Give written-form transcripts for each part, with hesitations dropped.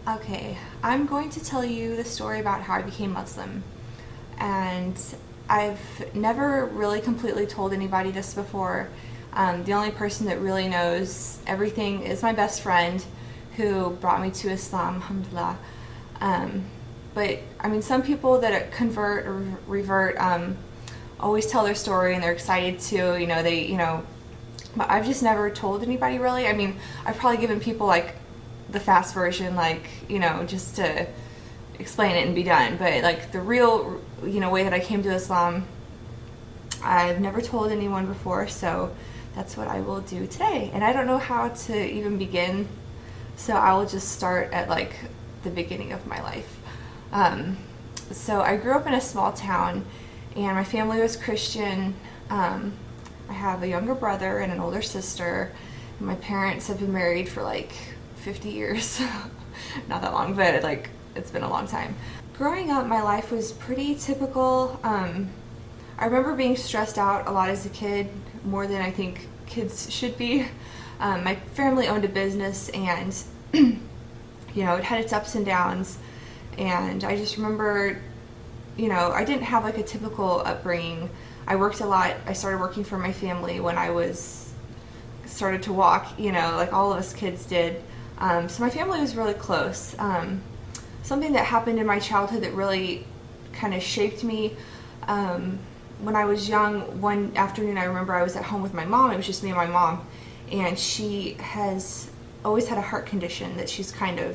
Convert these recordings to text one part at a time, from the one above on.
Okay, I'm going to tell you the story about how I became Muslim. And I've never really completely told anybody this before. The only person that really knows everything is my best friend who brought me to Islam, alhamdulillah. But I mean, some people that convert or revert always tell their story and they're excited to, but I've just never told anybody really. I mean, I've probably given people like the fast version, just to explain it and be done. But like the real, way that I came to Islam, I've never told anyone before, so that's what I will do today. And I don't know how to even begin, so I will just start at like the beginning of my life. So I grew up in a small town, and my family was Christian. I have a younger brother and an older sister. My parents have been married for like 50 years. Not that long, but it's been a long time. Growing up, my life was pretty typical. I remember being stressed out a lot as a kid, more than I think kids should be. My family owned a business, and it had its ups and downs. And I just remember, I didn't have like a typical upbringing. I worked a lot. I started working for my family when I started to walk, like all of us kids did. So my family was really close. Something that happened in my childhood that really kind of shaped me, when I was young, one afternoon I remember I was at home with my mom. It was just me and my mom, and she has always had a heart condition that she's I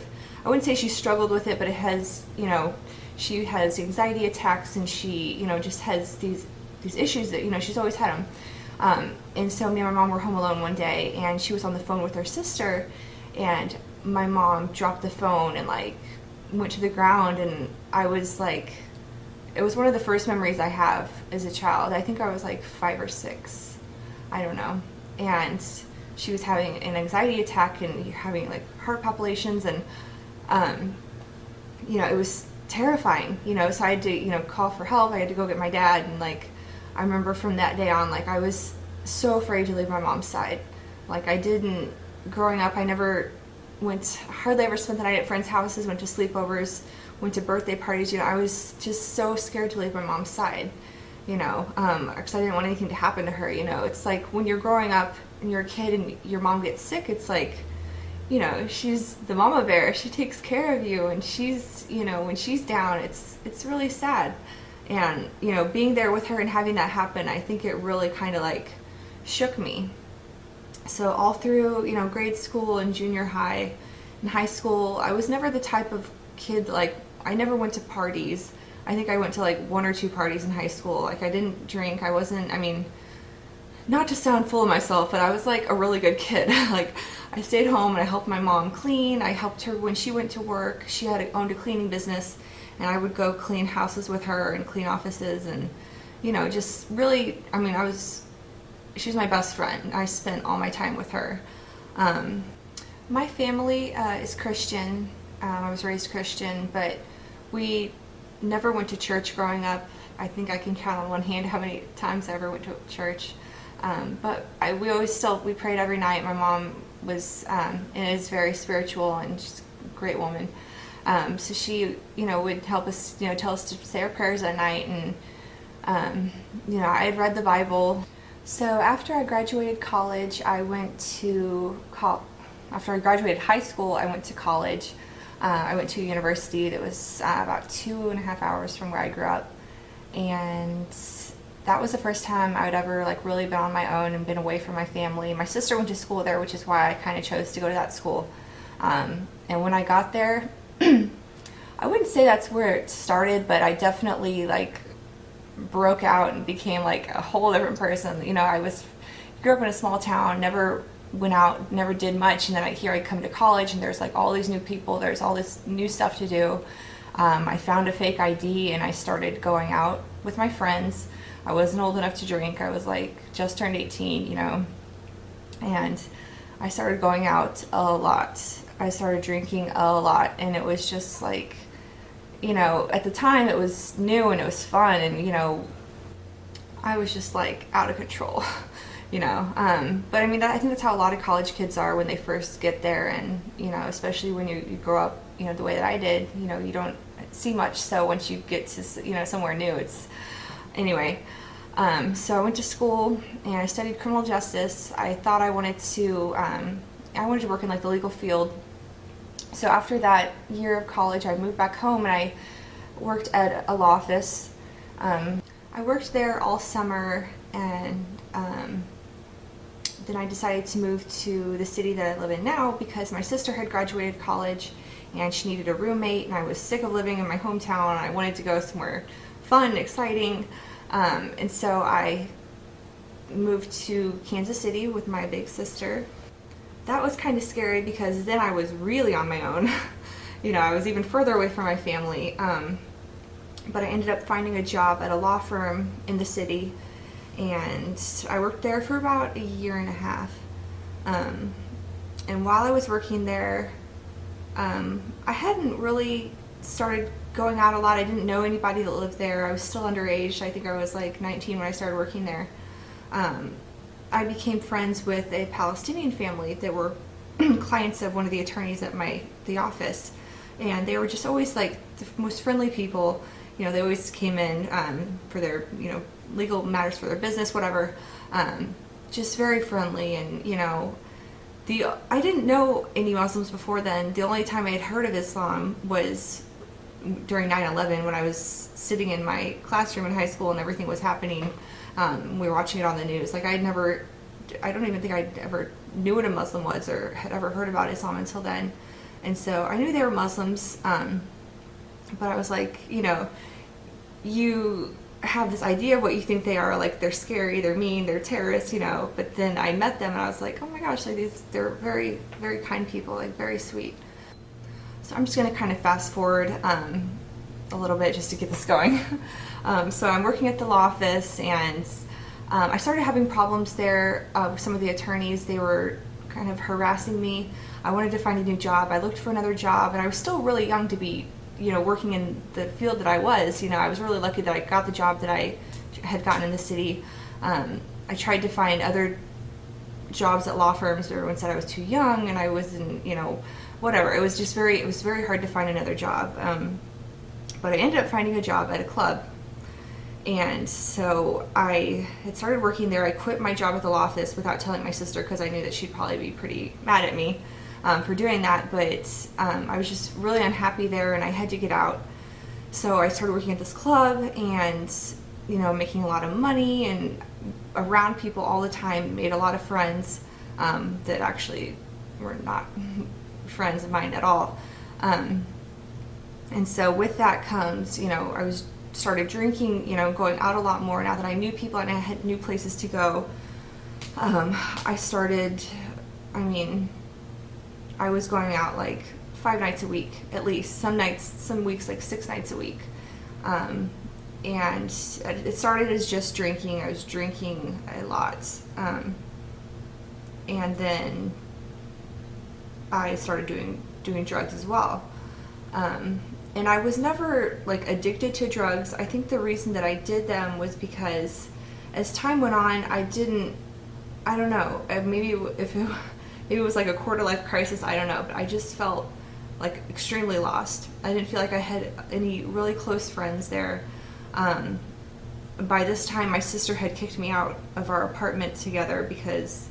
wouldn't say she struggled with it, but it has, she has anxiety attacks, and she, just has these issues that, she's always had them. And so me and my mom were home alone one day, and she was on the phone with her sister, and my mom dropped the phone and went to the ground, and I was it was one of the first memories I have as a child. I think I was 5 or 6, I don't know. And she was having an anxiety attack and having heart palpitations, and it was terrifying, so I had to, call for help. I had to go get my dad, and I remember from that day on, I was so afraid to leave my mom's side. Growing up, I never hardly ever spent the night at friends' houses, went to sleepovers, went to birthday parties. I was just so scared to leave my mom's side, because I didn't want anything to happen to her. It's like when you're growing up and you're a kid and your mom gets sick, it's she's the mama bear. She takes care of you, and she's, when she's down, it's really sad. And, being there with her and having that happen, I think it really kind of shook me. So all through, grade school and junior high and high school, I was never the type of kid, I never went to parties. I think I went to 1 or 2 parties in high school. I didn't drink. I wasn't, not to sound full of myself, but I was a really good kid. I stayed home and I helped my mom clean. I helped her when she went to work. She owned a cleaning business, and I would go clean houses with her and clean offices, and just really, she's my best friend. I spent all my time with her. My family is Christian. I was raised Christian, but we never went to church growing up. I think I can count on one hand how many times I ever went to church. But we prayed every night. My mom was and is very spiritual, and she's a great woman. So she, would help us, tell us to say our prayers at night, and I had read the Bible. So after I graduated college, after I graduated high school, I went to college. I went to a university that was about 2.5 hours from where I grew up, and that was the first time I would ever really been on my own and been away from my family. My sister went to school there, which is why I kind of chose to go to that school. And when I got there, I wouldn't say that's where it started, but I definitely broke out and became a whole different person. I grew up in a small town, never went out, never did much, and then I come to college, and there's all these new people, there's all this new stuff to do. I found a fake ID, and I started going out with my friends. I wasn't old enough to drink. I was just turned 18, and I started going out a lot. I started drinking a lot, and it was just at the time it was new and it was fun, and I was just out of control. But I mean, I think that's how a lot of college kids are when they first get there, and especially when you grow up, the way that I did, you don't see much. So once you get to somewhere new, it's anyway. So I went to school and I studied criminal justice. I thought I wanted to work in like the legal field. So after that year of college, I moved back home and I worked at a law office. I worked there all summer, and then I decided to move to the city that I live in now because my sister had graduated college and she needed a roommate, and I was sick of living in my hometown and I wanted to go somewhere fun, exciting. And so I moved to Kansas City with my big sister. That was kind of scary because then I was really on my own. I was even further away from my family. But I ended up finding a job at a law firm in the city, and I worked there for about a year and a half. And while I was working there, I hadn't really started going out a lot. I didn't know anybody that lived there. I was still underage. I think I was like 19 when I started working there. I became friends with a Palestinian family that were clients of one of the attorneys at the office, and they were just always like the most friendly people. They always came in for their legal matters for their business, whatever. Just very friendly, and I didn't know any Muslims before then. The only time I had heard of Islam was during 9/11 when I was sitting in my classroom in high school and everything was happening. We were watching it on the news. Like I don't even think I ever knew what a Muslim was or had ever heard about Islam until then. And so I knew they were Muslims, but I was like, you have this idea of what you think they are, like they're scary, they're mean, they're terrorists, but then I met them and I was like, oh my gosh, like they're very, very kind people, like very sweet. So I'm just going to kind of fast forward a little bit just to get this going. So I'm working at the law office, and I started having problems there with some of the attorneys. They were kind of harassing me. I wanted to find a new job. I looked for another job, and I was still really young to be working in the field that I was. I was really lucky that I got the job that I had gotten in the city. I tried to find other jobs at law firms, but everyone said I was too young and I wasn't, whatever. It was very hard to find another job. But I ended up finding a job at a club. And so I had started working there. I quit my job at the law office without telling my sister because I knew that she'd probably be pretty mad at me for doing that. But I was just really unhappy there and I had to get out. So I started working at this club and, making a lot of money and around people all the time, made a lot of friends that actually were not friends of mine at all. And so with that comes, I started drinking, going out a lot more now that I knew people and I had new places to go. I was going out like 5 nights a week at least, some weeks like 6 nights a week. And it started as just drinking. I was drinking a lot. And then I started doing drugs as well. And I was never like addicted to drugs. I think the reason that I did them was because as time went on, I don't know, maybe it was like a quarter life crisis, I don't know, but I just felt like extremely lost. I didn't feel like I had any really close friends there. By this time, my sister had kicked me out of our apartment together because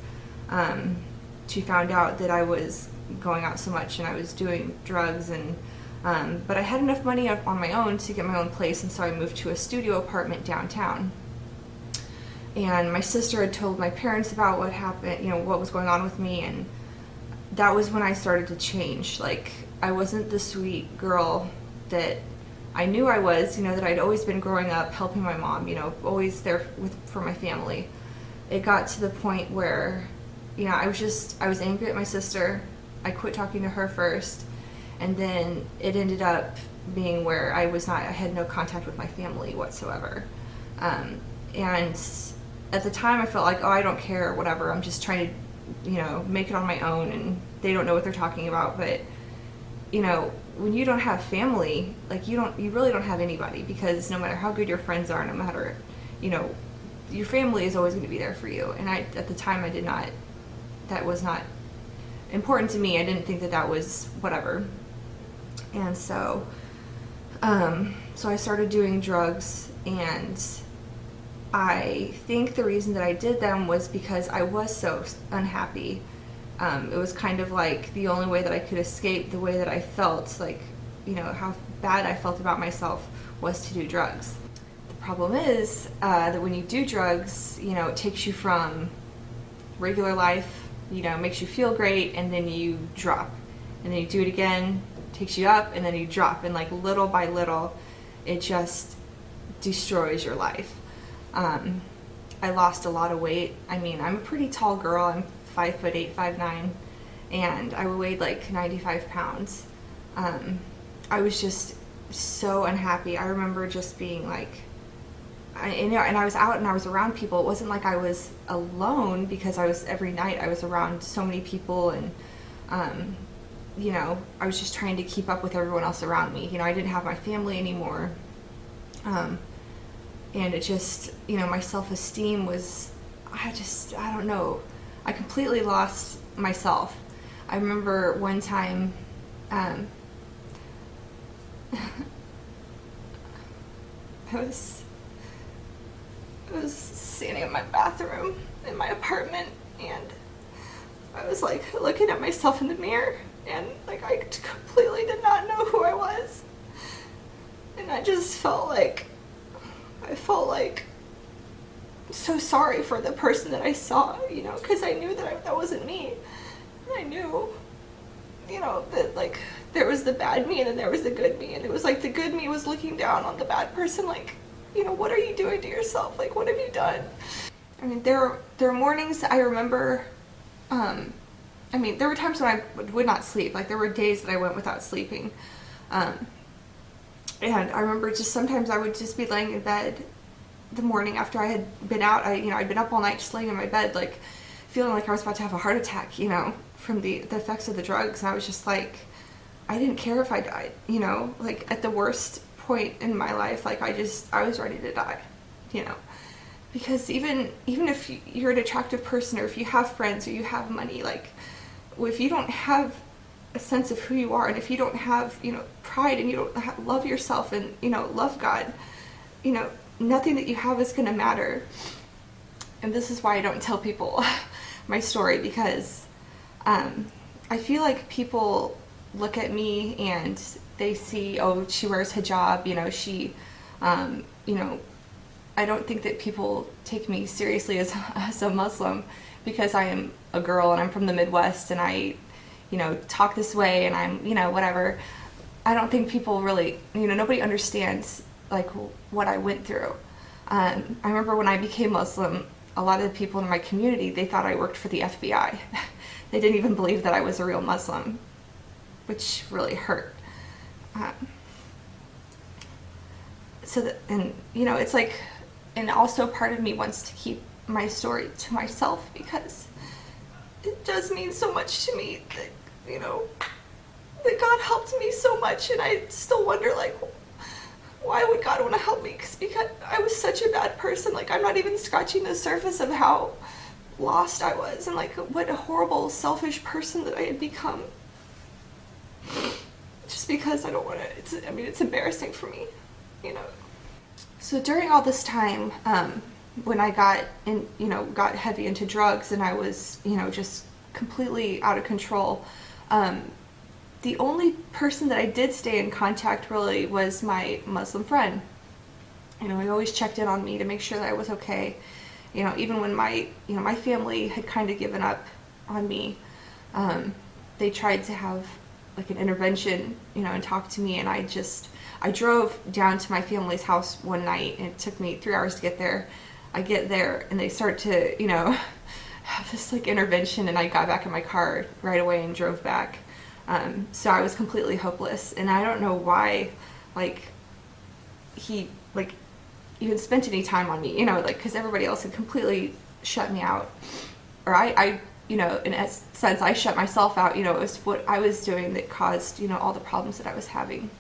she found out that I was going out so much and I was doing drugs, and but I had enough money on my own to get my own place, and so I moved to a studio apartment downtown. And my sister had told my parents about what happened, what was going on with me, and that was when I started to change. Like, I wasn't the sweet girl that I knew I was, that I'd always been growing up helping my mom, always there for my family. It got to the point where, I was angry at my sister. I quit talking to her first. And then it ended up being where I had no contact with my family whatsoever. And at the time I felt like, oh, I don't care, whatever. I'm just trying to, make it on my own, and they don't know what they're talking about. But, when you don't have family, like you really don't have anybody, because no matter how good your friends are, no matter, your family is always going to be there for you. And at the time, that was not important to me. I didn't think that was whatever. And so, so I started doing drugs, and I think the reason that I did them was because I was so unhappy. It was kind of like the only way that I could escape the way that I felt, like, how bad I felt about myself, was to do drugs. The problem is that when you do drugs, it takes you from regular life, makes you feel great, and then you drop. And then you do it again, takes you up, and then you drop. And like little by little, it just destroys your life. I lost a lot of weight. I mean, I'm a pretty tall girl. I'm 5'8", 5'9", and I weighed like 95 pounds. I was just so unhappy. I remember just being like, and I was out and I was around people. It wasn't like I was alone, because every night I was around so many people, and I was just trying to keep up with everyone else around me. I didn't have my family anymore. And it just, my self-esteem was, I don't know. I completely lost myself. I remember one time, I was standing in my bathroom in my apartment, and I was like looking at myself in the mirror, and like I completely did not know who I was. And I just felt like, so sorry for the person that I saw, because I knew that that wasn't me. And I knew, that like there was the bad me and then there was the good me, and it was like the good me was looking down on the bad person, like, what are you doing to yourself? Like, what have you done? I mean, there are mornings I remember, there were times when I would not sleep. Like, there were days that I went without sleeping. And I remember just sometimes I would just be laying in bed the morning after I had been out. I'd been up all night just laying in my bed, like, feeling like I was about to have a heart attack, from the effects of the drugs. And I was just like, I didn't care if I died, like at the worst point in my life, like I was ready to die, because even if you're an attractive person, or if you have friends, or you have money, like if you don't have a sense of who you are, and if you don't have, pride, and you don't love yourself, and, love God, nothing that you have is going to matter. And this is why I don't tell people my story, because I feel like people look at me and they see, oh, she wears hijab, she, I don't think that people take me seriously as a Muslim, because I am a girl and I'm from the Midwest, and I, talk this way, and I'm, whatever. I don't think people really, nobody understands like what I went through. I remember when I became Muslim, a lot of the people in my community, they thought I worked for the FBI. They didn't even believe that I was a real Muslim, which really hurt. It's like, and also part of me wants to keep my story to myself, because it does mean so much to me that, that God helped me so much, and I still wonder, like, why would God want to help me? Because I was such a bad person. Like, I'm not even scratching the surface of how lost I was, and like what a horrible, selfish person that I had become. Just because I don't want to, it's embarrassing for me, So during all this time, when I got heavy into drugs, and I was, just completely out of control, the only person that I did stay in contact really was my Muslim friend. He always checked in on me to make sure that I was okay. Even when my family had kind of given up on me, they tried to have like an intervention, and talk to me. And I drove down to my family's house one night, and it took me 3 hours to get there. I get there, and they start to, have this like intervention, and I got back in my car right away and drove back. So I was completely hopeless, and I don't know why, like, he, like, even spent any time on me, because everybody else had completely shut me out. Or I in a sense, I shut myself out. It was what I was doing that caused, all the problems that I was having.